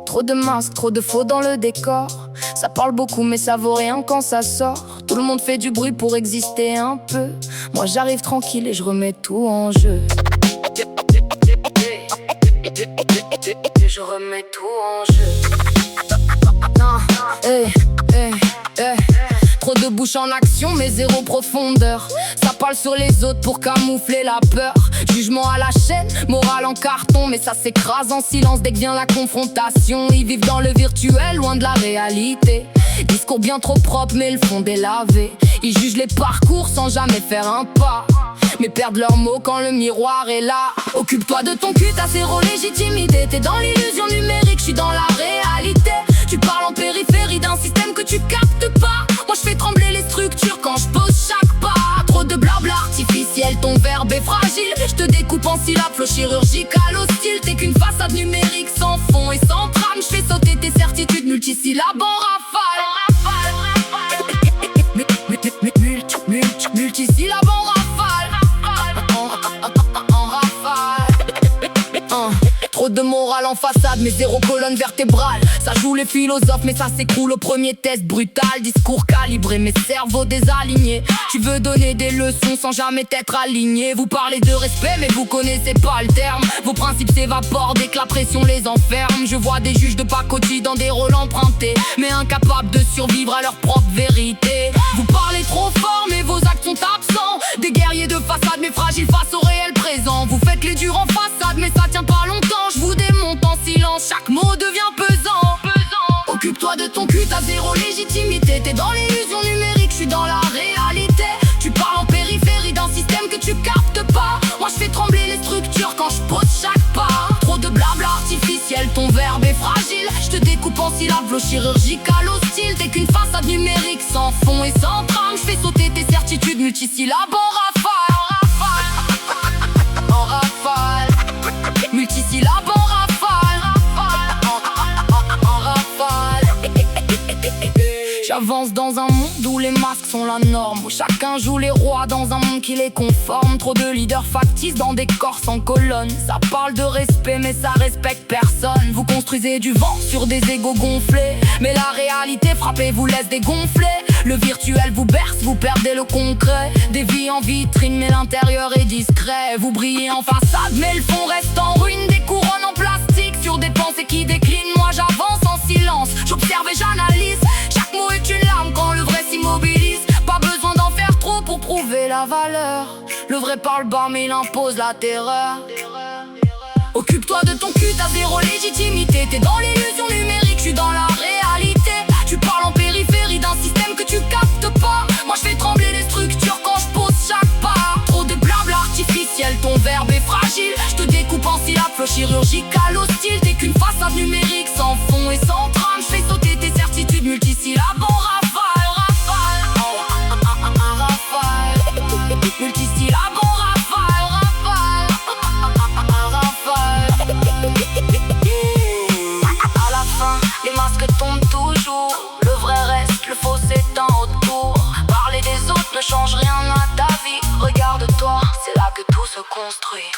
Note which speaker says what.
Speaker 1: Trop de masques, trop de faux dans le décor. Ça parle beaucoup mais ça vaut rien quand ça sort. Tout le monde fait du bruit pour exister un peu. Moi j'arrive tranquille et je remets tout en jeu. Je remets tout en jeu. Non, trop de bouche en action mais zéro profondeur. Ça parle sur les autres pour camoufler la peur. Jugement à la chaîne, morale en carton. Mais ça s'écrase en silence dès que vient la confrontation. Ils vivent dans le virtuel, loin de la réalité. Discours bien trop propre mais le fond délavé. Ils jugent les parcours sans jamais faire un pas, mais perdent leurs mots quand le miroir est là. Occupe-toi de ton cul, t'as zéro légitimité. T'es dans l'illusion numérique, je suis dans la réalité. Tu parles en périphérie d'un système que tu captes pas. Moi je fais trembler les structures quand je pose chaque pas. Trop de blabla artificiel, ton verbe est fragile. Je te découpe en syllabes, flow chirurgical hostile. T'es qu'une façade numérique sans fond et sans trame. Je fais sauter tes certitudes multisyllabes en rafale. Multisyllabes en rafale. En rafale. Trop de morale en façade mais zéro colonne vertébrale. Ça joue les philosophes mais ça s'écroule au premier test brutal. Discours calibré mais cerveau désaligné. Tu veux donner des leçons sans jamais t'être aligné. Vous parlez de respect mais vous connaissez pas le terme. Vos principes s'évaporent dès que la pression les enferme. Je vois des juges de pacotille dans des rôles empruntés, mais incapables de survivre à leur propre vérité. Vous parlez trop fort mais vos actes sont absents. Des guerriers de façade mais fragiles face au réel présent. Vous faites les durs en façade mais ça tient pas longtemps. Je vous démonte en silence, chaque mot devient pesant. Occupe-toi de ton cul, t'as zéro légitimité. T'es dans l'illusion numérique, je suis dans la réalité. Tu parles en périphérie d'un système que tu captes pas. Moi je fais trembler les structures quand je pose chaque pas. Trop de blabla artificiel, ton verbe est fragile. Je te découpe en syllabes, flow chirurgical hostile. T'es qu'une façade numérique sans fond et sans trame. Je fais sauter tes certitudes multisyllabes en rafale. En rafale. Multisyllabes en rafale. En rafale. J'avance dans un monde où les masques sont la norme, où chacun joue les rois dans un monde qui les conforme. Trop de leaders factices dans des corps sans colonne. Ça parle de respect mais ça respecte personne. Vous construisez du vent sur des égos gonflés, mais la réalité frappe et vous laisse dégonfler. Le virtuel vous berce, vous perdez le concret. Des vies en vitrine mais l'intérieur est discret. Vous brillez en façade mais le fond reste en ruine. Des couronnes en plastique sur des pensées qui déclinent. Moi j'avance en silence, j'observe et j'analyse. Chaque mot est une larme quand le vrai s'immobilise. Pas besoin d'en faire trop pour prouver la valeur. Le vrai parle bas mais il impose la terreur. Occupe-toi de ton cul, t'as zéro légitimité. T'es dans l'illusion numérique, je suis dans la réalité. Tu parles en périphérie d'un système que tu captes pas. Moi je fais trembler les structures quand je pose chaque pas. Trop de blabla artificiel, ton verbe est fragile. Je te découpe en syllabes, flow chirurgical hostile. T'es qu'une façade numérique sans fond et sans trame. Je fais sauter tes certitudes multisyllabes en rafale. En rafale. Multisyllabes en rafale. En rafale. À la fin, les masques tombent toujours. Le vrai reste, le faux s'étend autour. Parler des autres ne change rien à ta vie. Regarde-toi, c'est là que tout se construit.